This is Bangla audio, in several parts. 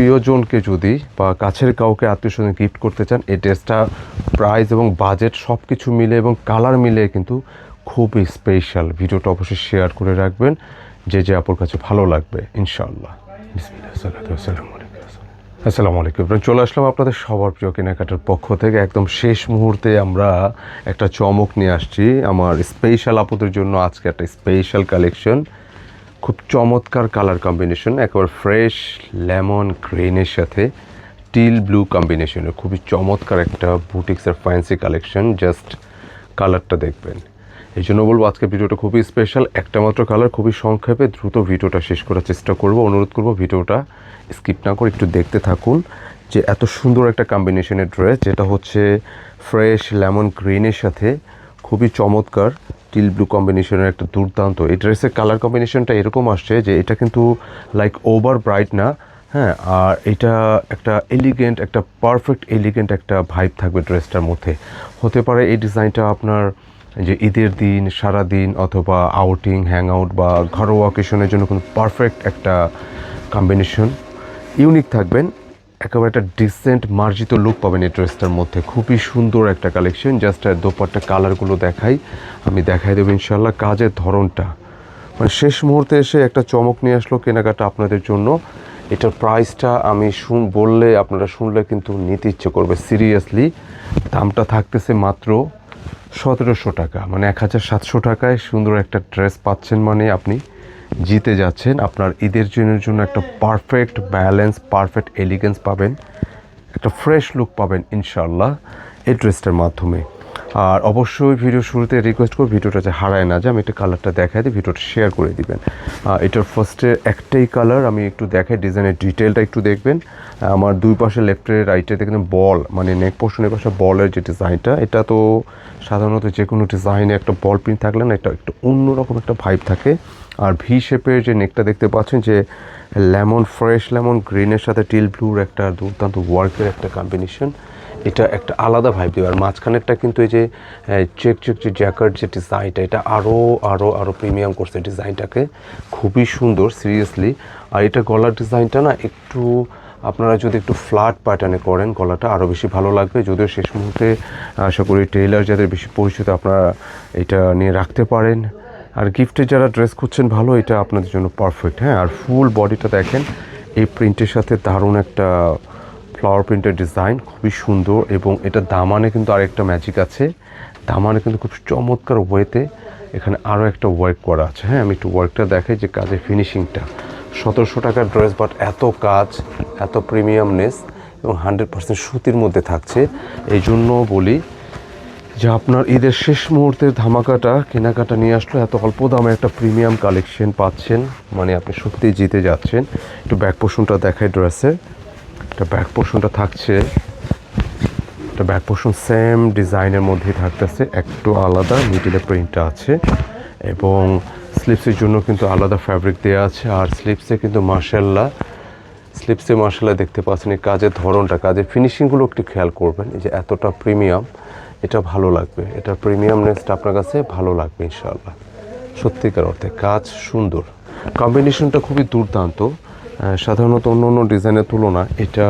প্রিয়জনকে যদি বা কাছের কাউকে আত্মীয়স্বজন গিফট করতে চান, এই ড্রেসটা প্রাইস এবং বাজেট সব কিছু মিলে এবং কালার মিলে কিন্তু খুবই স্পেশাল। ভিডিওটা অবশ্যই শেয়ার করে রাখবেন, যে যে আপুর কাছে ভালো লাগবে ইনশাআল্লাহ। বিসমিল্লাহ, সালাতু ওয়াসসালামু আলাইকুম। আসসালামু আলাইকুম। চলে আসলাম আপনাদের সবার প্রিয় কেনাকাটার পক্ষ থেকে। একদম শেষ মুহূর্তে আমরা একটা চমক নিয়ে আসছি আমার স্পেশাল আপুদের জন্য। আজকে একটা স্পেশাল কালেকশন, খুব চমৎকার কালার কম্বিনেশন, একেবারে ফ্রেশ লেমন গ্রিনের সাথে টিল ব্লু কম্বিনেশনের খুবই চমৎকার একটা বুটিক্সের ফ্যান্সি কালেকশন। জাস্ট কালারটা দেখবেন। এই জন্য বলবো আজকে ভিডিওটা খুবই স্পেশাল। একটা মাত্র কালার, খুবই সংক্ষেপে দ্রুত ভিডিওটা শেষ করার চেষ্টা করব। অনুরোধ করব ভিডিওটা স্কিপ না করে একটু দেখতে থাকুন, যে এত সুন্দর একটা কম্বিনেশনের ড্রেস, যেটা হচ্ছে ফ্রেশ লেমন গ্রিনের সাথে খুবই চমৎকার টিল ব্লু কম্বিনেশনের একটা দুর্দান্ত। এই ড্রেসের কালার কম্বিনেশনটা এরকম আসছে যে এটা কিন্তু লাইক ওভার ব্রাইট না, হ্যাঁ, আর এটা একটা এলিগেন্ট, একটা পারফেক্ট এলিগেন্ট একটা ভাইব থাকবে ড্রেসটার মধ্যে। হতে পারে এই ডিজাইনটা আপনার যে ঈদের দিন, সারা দিন, অথবা আউটিং, হ্যাং আউট বা ঘরোয়া অকেশনের জন্য কোনো পারফেক্ট একটা কম্বিনেশন। ইউনিক থাকবেন, একেবারে একটা ডিসেন্ট মার্জিত লুক পাবেন এই ড্রেসটার মধ্যে। খুবই সুন্দর একটা কালেকশন। জাস্ট দোপাট্টা কালারগুলো আমি দেখাই দেবো ইনশাল্লাহ। কাজের ধরনটা মানে শেষ মুহূর্তে এসে একটা চমক নিয়ে আসলো কেনাকাটা আপনাদের জন্য। এটার প্রাইসটা আমি বললে আপনারা শুনলে কিন্তু নিতে ইচ্ছে করবে সিরিয়াসলি। দামটা থাকতেছে মাত্র 1700 টাকা, মানে 1700 টাকায় সুন্দর একটা ড্রেস পাচ্ছেন। মানে আপনি জিতে যাচ্ছেন। আপনার ঈদের জন্য একটা পারফেক্ট ব্যালেন্স, পারফেক্ট এলিগেন্স পাবেন, একটা ফ্রেশ লুক পাবেন ইনশাল্লাহ এই ড্রেসটার মাধ্যমে। আর অবশ্যই ভিডিও শুরুতে রিকোয়েস্ট করব ভিডিওটা যে হারায় না যায়, আমি একটা কালারটা দেখাই দিই, ভিডিওটা শেয়ার করে দিবেন। এটার ফার্স্টে একটাই কালার আমি একটু দেখাই, ডিজাইনের ডিটেলটা একটু দেখবেন। আমার দুই পাশে লেফটে রাইটে দেখবেন বল, মানে নেক পোর্শনের পাশে বলের যে ডিজাইনটা, এটা তো সাধারণত যে কোনো ডিজাইনে একটা বল প্রিন্ট থাকলে না এটা একটু অন্যরকম একটা ভাইব থাকে। আর ভি শেপের যে নেকটা দেখতে পাচ্ছেন, যে ফ্রেশ লেমন গ্রিনের সাথে টিল ব্লুর একটা দুর্দান্ত ওয়ার্কের একটা কম্বিনেশন, এটা একটা আলাদা ভাইব দেবে। আর মাঝখানেরটা কিন্তু এই যে চেক যে জ্যাকেট যে ডিজাইনটা, এটা আরও প্রিমিয়াম করছে ডিজাইনটাকে, খুবই সুন্দর সিরিয়াসলি। আর এটা গলার ডিজাইনটা না একটু আপনারা যদি একটু ফ্ল্যাট প্যাটার্নে করেন, গলাটা আরও বেশি ভালো লাগবে। যদিও শেষ মুহূর্তে আশা করি টেইলার যাদের বেশি পরিচিত আপনারা এটা নিয়ে রাখতে পারেন। আর গিফটে যারা ড্রেস খুঁজছেন ভালো, এটা আপনাদের জন্য পারফেক্ট। হ্যাঁ, আর ফুল বডিটা দেখেন, এই প্রিন্টের সাথে দারুণ একটা ফ্লাওয়ার প্রিন্টের ডিজাইন, খুবই সুন্দর। এবং এটা দামানে কিন্তু আরেকটা ম্যাজিক আছে, দামানে কিন্তু খুব চমৎকার ওয়েতে এখানে আরও একটা ওয়ার্ক করা আছে। হ্যাঁ, আমি একটু ওয়ার্কটা দেখাই, যে কাজের ফিনিশিংটা। 1700 টাকার ড্রেস, বাট এত কাজ, এত প্রিমিয়ামনেস এবং 100% সুতির মধ্যে থাকছে। এই জন্য বলি যে আপনার ঈদের শেষ মুহূর্তের ধামাকাটা কেনাকাটা নিয়ে আসলো, এত অল্প দামে একটা প্রিমিয়াম কালেকশন পাচ্ছেন, মানে আপনি সত্যিই জিতে যাচ্ছেন। একটু ব্যাক পোর্শনটা দেখাই ড্রেসের। একটা ব্যাক পোর্শনটা থাকছে, একটা ব্যাক পোর্শন সেম ডিজাইনের মধ্যেই থাকতেছে, একটু আলাদা মিডিলে প্রিন্টটা আছে। এবং স্লিপসের জন্য কিন্তু আলাদা ফ্যাব্রিক দেওয়া আছে। আর স্লিপসে কিন্তু মাশাল্লাহ দেখতে পাচ্ছেন এই কাজের ধরনটা, কাজের ফিনিশিংগুলো একটু খেয়াল করবেন। এই যে এতটা প্রিমিয়াম, এটা ভালো লাগবে, এটা প্রিমিয়ামনেসটা আপনার কাছে ভালো লাগবে ইনশাআল্লাহ। সত্যিকার অর্থে কাজ সুন্দর, কম্বিনেশনটা খুবই দুর্দান্ত। সাধারণত অন্য ডিজাইনের তুলনায় এটা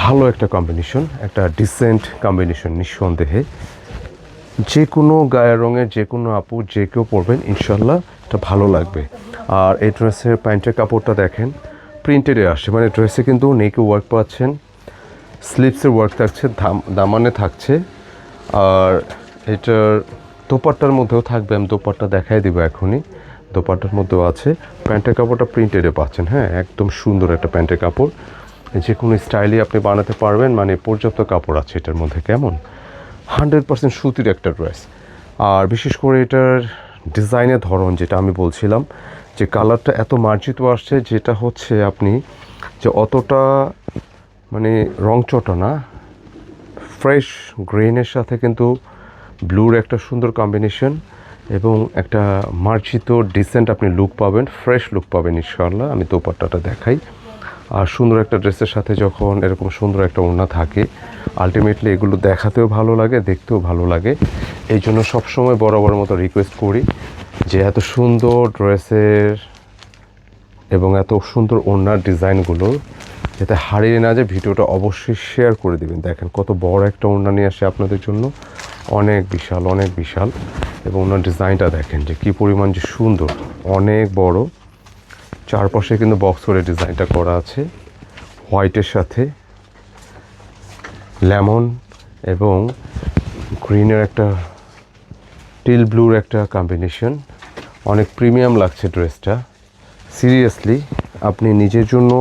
ভালো একটা কম্বিনেশন, একটা ডিসেন্ট কম্বিনেশন নিঃসন্দেহে। যে কোনো গায়ের রঙের যে কোনো আপু যে কেউ পরবেন ইনশাল্লাহ এটা ভালো লাগবে। আর এই ড্রেসের প্যান্টের কাপড়টা দেখেন, প্রিন্টেডে আসে, মানে ড্রেসে কিন্তু নেকে ওয়ার্ক পাচ্ছেন, স্লিভসের ওয়ার্ক থাকছে, দামানে থাকছে। আর এটার দোপাট্টার মধ্যেও থাকবে, আমি দোপাট্টা দেখাই দিব এখনই। দোপাট্টার মধ্যেও আছে, প্যান্টের কাপড়টা প্রিন্টেডে পাচ্ছেন। হ্যাঁ, একদম সুন্দর একটা প্যান্টের কাপড়, যে কোনো স্টাইলে আপনি বানাতে পারবেন, মানে পর্যাপ্ত কাপড় আছে এটার মধ্যে। কেমন 100% সুতির একটা ড্রেস। আর বিশেষ করে এটার ডিজাইনের ধরন, যেটা আমি বলছিলাম, যে কালারটা এত মার্জিত আসছে, যেটা হচ্ছে আপনি যে অতটা মানে রংচটা না, ফ্রেশ গ্রিনের সাথে কিন্তু ব্লুর একটা সুন্দর কম্বিনেশন এবং একটা মার্জিত ডিসেন্ট আপনি লুক পাবেন, ফ্রেশ লুক পাবেন ইনশাআল্লাহ। আমি দোপাট্টাটা দেখাই। আর সুন্দর একটা ড্রেসের সাথে যখন এরকম সুন্দর একটা ওড়না থাকে, আলটিমেটলি এগুলো দেখাতেও ভালো লাগে, দেখতেও ভালো লাগে। এই জন্য সবসময় বরাবর মতো রিকোয়েস্ট করি যে এত সুন্দর ড্রেসের এবং এত সুন্দর ওড়নার ডিজাইনগুলো যাতে হারিয়ে না যায়, ভিডিওটা অবশ্যই শেয়ার করে দিবেন। দেখেন কত বড় একটা ওড়না নিয়ে আসে আপনাদের জন্য, অনেক বিশাল, অনেক বিশাল। এবং ওনার ডিজাইনটা দেখেন যে কী পরিমাণ যে সুন্দর, অনেক বড়। চারপাশে কিন্তু বক্স করে ডিজাইনটা করা আছে, হোয়াইটের সাথে লেমন এবং গ্রিনের একটা টিল ব্লুর একটা কম্বিনেশন। অনেক প্রিমিয়াম লাগছে ড্রেসটা। সিরিয়াসলি আপনি নিজের জন্য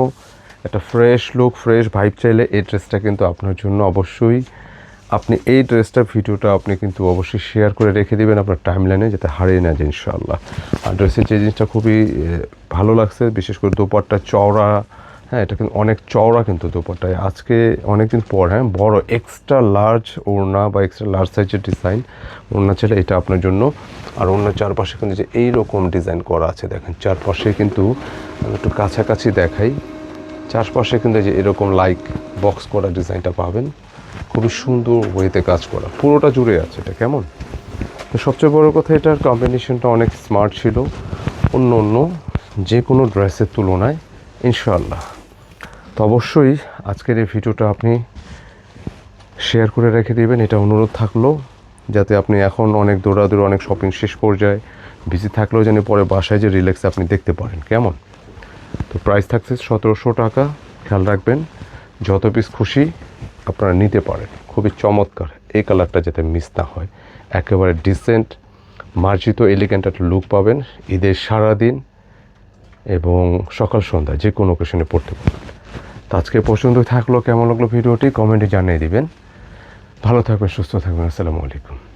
একটা ফ্রেশ লুক, ফ্রেশ ভাইব চাইলে এই ড্রেসটা কিন্তু আপনার জন্য অবশ্যই, আপনি এই ড্রেসটার ভিডিওটা আপনি কিন্তু অবশ্যই শেয়ার করে রেখে দিবেন আপনার টাইমলাইনে, যাতে হারিয়ে না যায় ইনশাআল্লাহ। আর ড্রেসের যে জিনিসটা খুবই ভালো লাগছে, বিশেষ করে দোপাট্টা চওড়া। হ্যাঁ, এটা কিন্তু অনেক চওড়া কিন্তু দোপাট্টায়। আজকে অনেকদিন পর হ্যাঁ বড় এক্সট্রা লার্জ ওড়না বা এক্সট্রা লার্জ সাইজের ডিজাইন ওড়না ছিল এটা আপনার জন্য। আর ওড়নার চারপাশে কিন্তু যে এইরকম ডিজাইন করা আছে দেখেন, চারপাশে কিন্তু আমি একটু কাছাকাছি দেখাই, চারপাশে কিন্তু যে এরকম লাইক বক্স করা ডিজাইনটা পাবেন, খুবই সুন্দর ওয়েতে কাজ করা, পুরোটা জুড়ে আছে এটা। কেমন? তো সবচেয়ে বড় কথা এটার কম্বিনেশনটা অনেক স্মার্ট ছিল অন্য অন্য যে কোনো ড্রেসের তুলনায় ইনশাআল্লাহ। তো অবশ্যই আজকের এই ভিডিওটা আপনি শেয়ার করে রেখে দিবেন, এটা অনুরোধ থাকলো, যাতে আপনি এখন অনেক দৌড়াদৌড়ি, অনেক শপিং শেষ পর্যায়ে বিজি থাকলেও যেন পরে বাসায় যে রিল্যাক্সে আপনি দেখতে পারেন। কেমন? তো প্রাইস থাকছে 1700 টাকা। খেয়াল রাখবেন যত পিস খুশি আপনারা নিতে পারেন। খুবই চমৎকার, এই কালারটা যাতে মিস না হয়। একেবারে ডিসেন্ট, মার্জিত, এলিগেন্ট একটা লুক পাবেন ঈদের সারাদিন এবং সকাল সন্ধ্যা যে কোনো অকেশনে পড়তে পারবেন। তো আজকে পছন্দ থাকলো, কেমন লাগলো ভিডিওটি কমেন্টে জানিয়ে দিবেন। ভালো থাকবেন, সুস্থ থাকবেন। আসসালামু আলাইকুম।